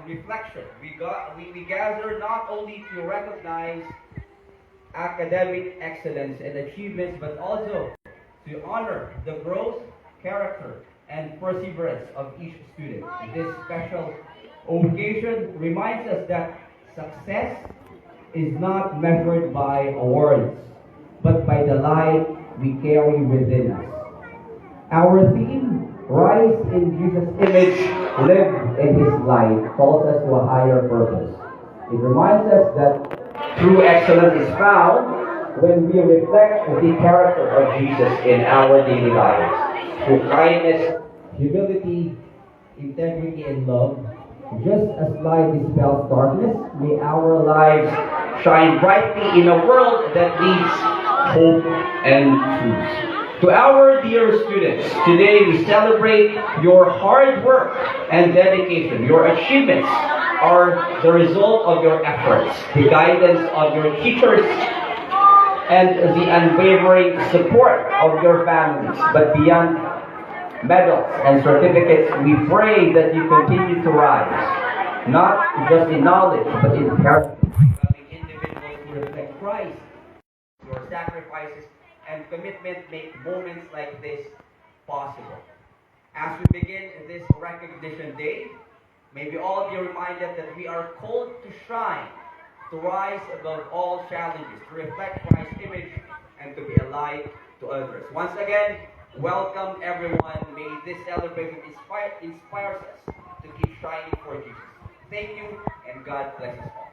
reflection. We gather not only to recognize academic excellence and achievements, but also to honor the growth, character, and perseverance of each student. This special occasion reminds us that success is not measured by awards, but by the light we carry within us. Our theme, Rise in Jesus' image, live in His light, calls us to a higher purpose. It reminds us that true excellence is found when we reflect the character of Jesus in our daily lives. Through kindness, humility, integrity, and love, just as light dispels darkness, may our lives shine brightly in a world that needs hope and truth. To our dear students, today we celebrate your hard work and dedication. Your achievements are the result of your efforts, the guidance of your teachers, and the unwavering support of your families. But beyond medals and certificates, we pray that you continue to rise, not just in knowledge, but in character, becoming individuals who reflect Christ. Your sacrifices and commitment make moments like this possible. As we begin this recognition day, may we all be reminded that we are called to shine, to rise above all challenges, to reflect Christ's image, and to be a light to others. Once again, welcome everyone. May this celebration inspires us to keep shining for Jesus. Thank you, and God bless us all.